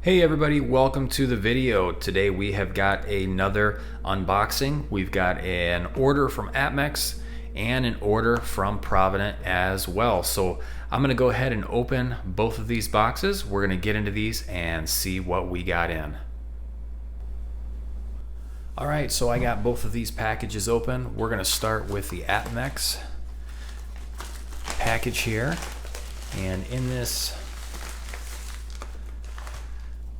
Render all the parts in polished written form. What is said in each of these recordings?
Hey everybody, welcome to the video. Today we have got another unboxing. We've got an order from APMEX and an order from Provident as well. So I'm gonna go ahead and open both of these boxes. We're gonna get into these and see what we got in. All right, so I got both of these packages open. We're gonna start with the APMEX package here. And in this,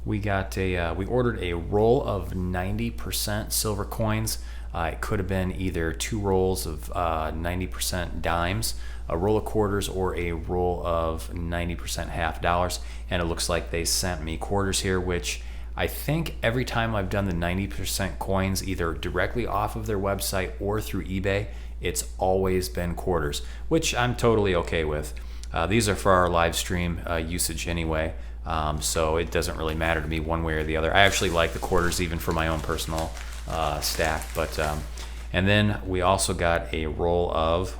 we ordered a roll of 90% silver coins. It could have been either 2 rolls of 90% dimes, a roll of quarters, or a roll of 90% half dollars. And it looks like they sent me quarters here, which I think every time I've done the 90% coins, either directly off of their website or through eBay, it's always been quarters, which I'm totally okay with. These are for our live stream usage anyway. So it doesn't really matter to me one way or the other. I actually like the quarters even for my own personal stack. But and then we also got a roll of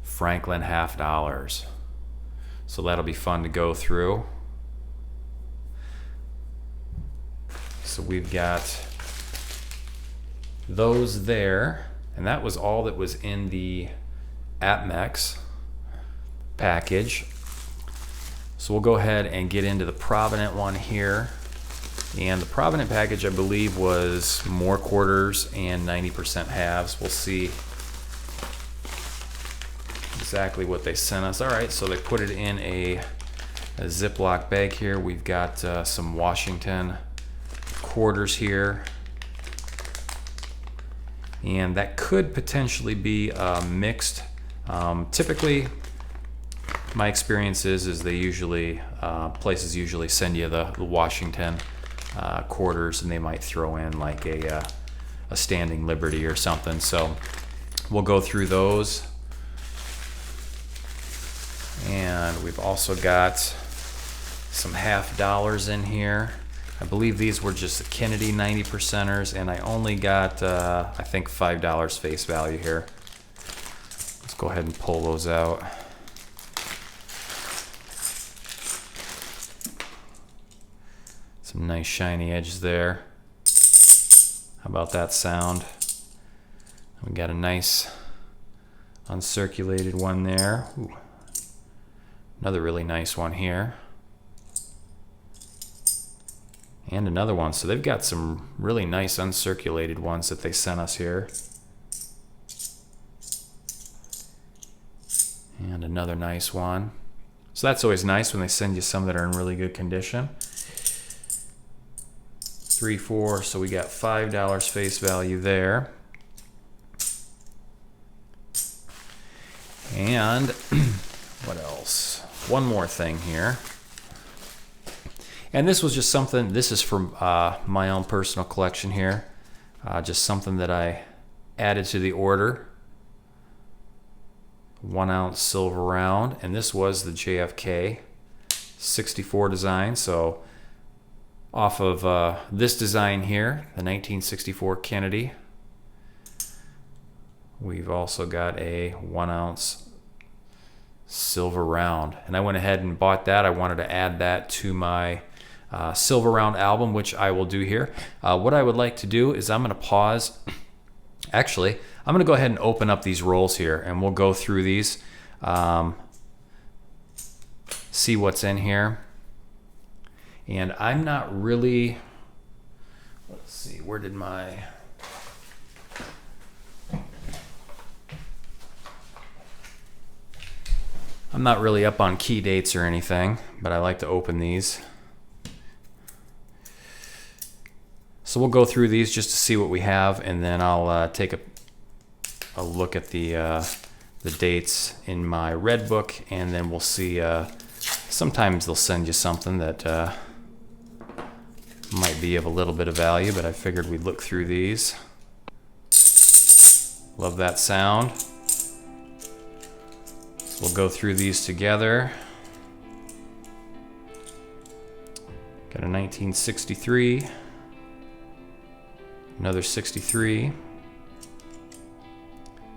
Franklin half dollars. So that'll be fun to go through. So we've got those there, and that was all that was in the APMEX package. So we'll go ahead and get into the Provident one here. And the Provident package, I believe, was more quarters and 90% halves. We'll see exactly what they sent us. All right, so they put it in a Ziploc bag here. We've got some Washington quarters here. And that could potentially be mixed. Typically, my experience is they usually, places usually send you the Washington quarters, and they might throw in like a Standing Liberty or something. So we'll go through those. And we've also got some half dollars in here. I believe these were just the Kennedy 90%ers, and I only got, I think, $5 face value here. Let's go ahead and pull those out. Some nice shiny edges there. How about that sound? We got a nice uncirculated one there. Ooh. Another really nice one here. And another one. So they've got some really nice uncirculated ones that they sent us here. And another nice one. So that's always nice when they send you some that are in really good condition. 3, 4, so we got $5 face value there. And what else? One more thing here. And this was just something, this is from my own personal collection here. Just something that I added to the order. 1 ounce silver round, and this was the JFK 64 design. So off of this design here, the 1964 Kennedy, we've also got a 1 ounce silver round, and I went ahead and bought that. I wanted to add that to my silver round album, which I will do here. What I would like to do is I'm going to pause. Actually, I'm going to go ahead and open up these rolls here, and we'll go through these, see what's in here. And I'm not really, let's see, where did my, I'm not really up on key dates or anything, but I like to open these. So we'll go through these just to see what we have, and then I'll take a look at the dates in my red book, and then we'll see. Sometimes they'll send you something that might be of a little bit of value, but I figured we'd look through these. Love that sound. So we'll go through these together. Got a 1963. Another 63.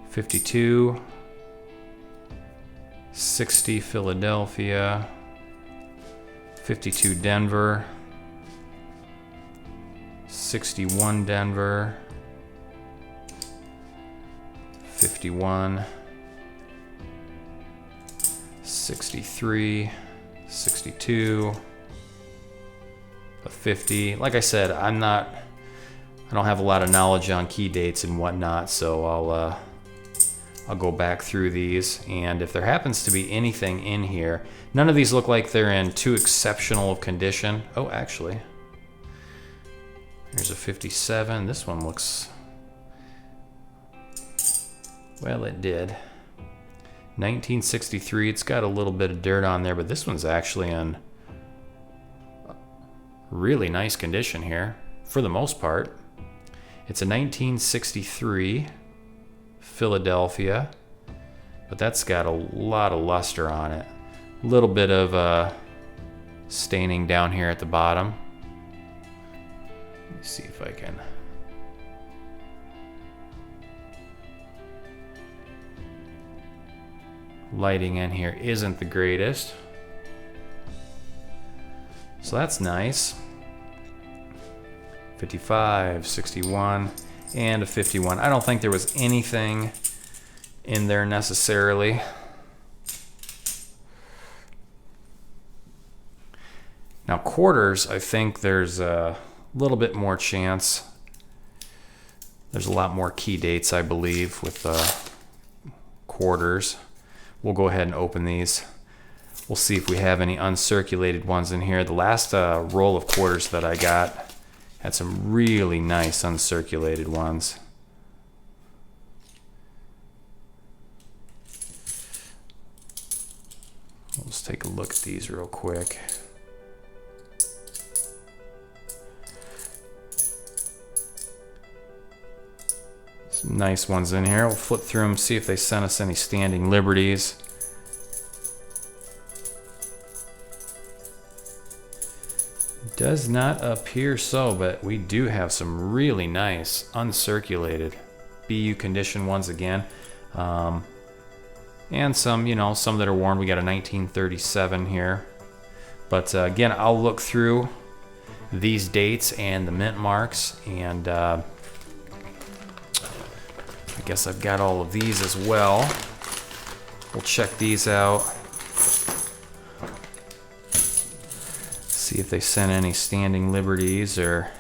52. 60 Philadelphia. 52 Denver, 61 Denver, 51, 63, 62, a 50. Like I said, I don't have a lot of knowledge on key dates and whatnot, so I'll go back through these, and if there happens to be anything in here, none of these look like they're in too exceptional of condition. Oh, actually, here's a 57. This one looks, well, it did. 1963, it's got a little bit of dirt on there, but this one's actually in really nice condition here, for the most part. It's a 1963 Philadelphia, but that's got a lot of luster on it. A little bit of staining down here at the bottom. Let me see if I can. Lighting in here isn't the greatest, so that's nice. 55, 61, and a 51. I don't think there was anything in there necessarily. Now quarters, I think there's a little bit more chance. There's a lot more key dates, I believe, with quarters. We'll go ahead and open these. We'll see if we have any uncirculated ones in here. The last roll of quarters that I got had some really nice uncirculated ones. Let's take a look at these real quick. Some nice ones in here. We'll flip through them, see if they sent us any standing liberties. Does not appear so, but we do have some really nice uncirculated BU condition ones again. And some, you know, some that are worn. We got a 1937 here. But again, I'll look through these dates and the mint marks, and I guess I've got all of these as well. We'll check these out. See if they sent any standing liberties or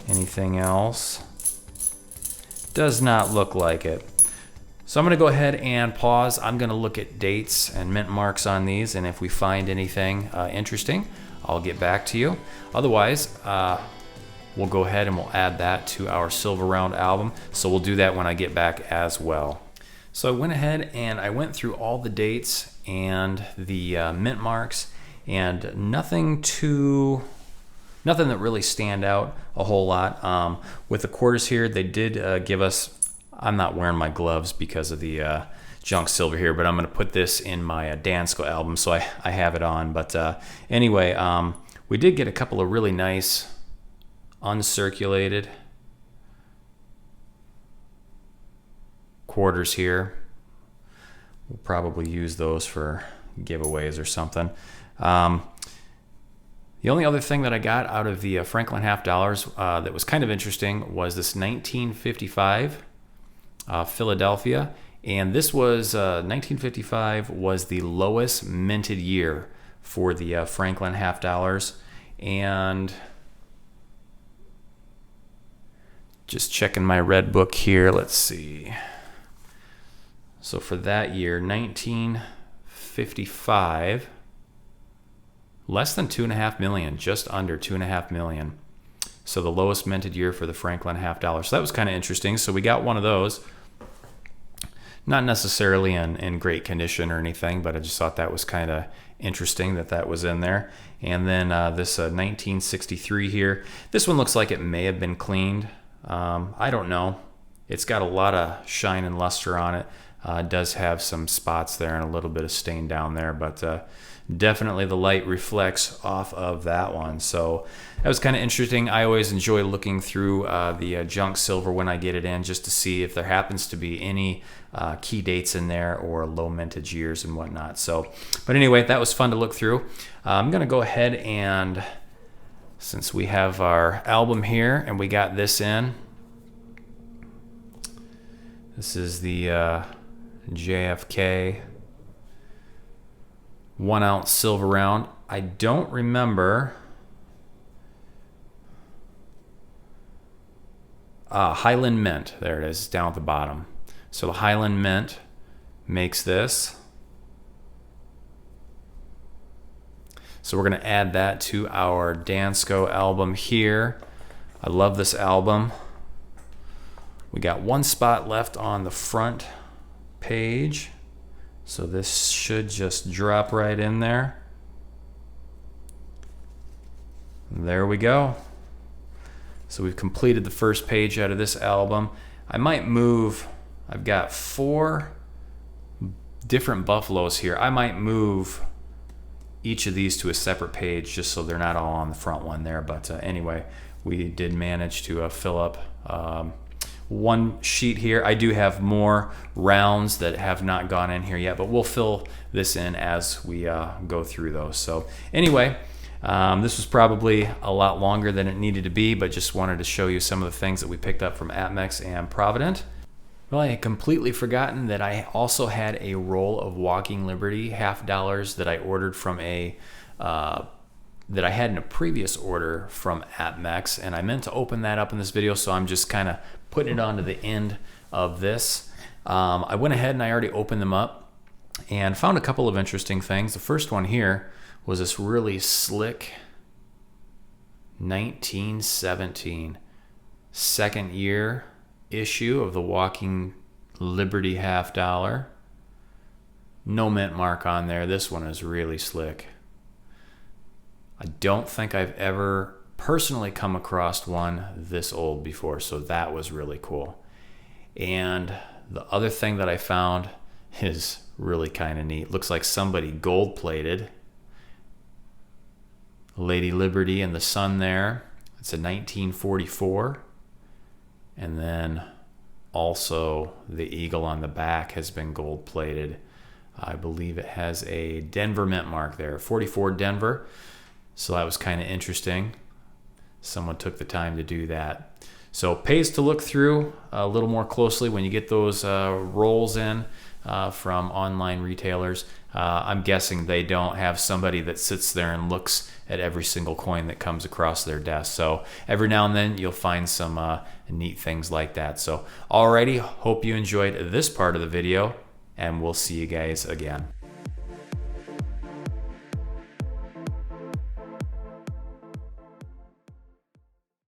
anything else. Does not look like it. So I'm going to go ahead and pause. I'm going to look at dates and mint marks on these, and if we find anything interesting, I'll get back to you. Otherwise, we'll go ahead and we'll add that to our Silver Round album. So we'll do that when I get back as well. So I went ahead and I went through all the dates and the mint marks, and nothing that really stand out a whole lot. With the quarters here, they did give us, I'm not wearing my gloves because of the junk silver here, but I'm going to put this in my Dansko album, so I have it on. But anyway, we did get a couple of really nice uncirculated quarters here. We'll probably use those for giveaways or something. The only other thing that I got out of the Franklin half dollars that was kind of interesting was this 1955 Philadelphia, and this was 1955 was the lowest minted year for the Franklin half dollars. And just checking my red book here, let's see. So for that year, 1955, less than 2.5 million, just under 2.5 million. So the lowest minted year for the Franklin half dollar. So that was kind of interesting. So we got one of those. Not necessarily in great condition or anything, but I just thought that was kind of interesting that was in there. And then this 1963 here. This one looks like it may have been cleaned. I don't know. It's got a lot of shine and luster on it. It does have some spots there and a little bit of stain down there, but definitely the light reflects off of that one. So that was kind of interesting. I always enjoy looking through the junk silver when I get it in, just to see if there happens to be any key dates in there or low mintage years and whatnot. So, but anyway, that was fun to look through. I'm gonna go ahead and, since we have our album here and we got this in, this is the JFK 1 ounce silver round. I don't remember. Highland Mint, there it is, down at the bottom. So the Highland Mint makes this. So we're gonna add that to our Dansko album here. I love this album. We got one spot left on the front page, so this should just drop right in there. There we go. So we've completed the first page out of this album. I might move, I've got 4 different buffaloes here. I might move each of these to a separate page just so they're not all on the front one there. But anyway, we did manage to fill up one sheet here. I do have more rounds that have not gone in here yet, but we'll fill this in as we go through those. So anyway, this was probably a lot longer than it needed to be, but just wanted to show you some of the things that we picked up from APMEX and Provident. Well, I had completely forgotten that I also had a roll of Walking Liberty $50 that I ordered from that I had in a previous order from APMEX, and I meant to open that up in this video, so I'm just kind of putting it onto the end of this. I went ahead and I already opened them up and found a couple of interesting things. The first one here was this really slick 1917 second year issue of the Walking Liberty $50. No mint mark on there. This one is really slick. I don't think I've ever personally come across one this old before, so that was really cool. And the other thing that I found is really kind of neat. Looks like somebody gold plated Lady Liberty and the sun there. It's a 1944. And then also the eagle on the back has been gold plated. I believe it has a Denver mint mark there, 44 Denver. So that was kind of interesting. Someone took the time to do that. So it pays to look through a little more closely when you get those rolls in from online retailers. I'm guessing they don't have somebody that sits there and looks at every single coin that comes across their desk. So every now and then you'll find some neat things like that. So alrighty, hope you enjoyed this part of the video, and we'll see you guys again.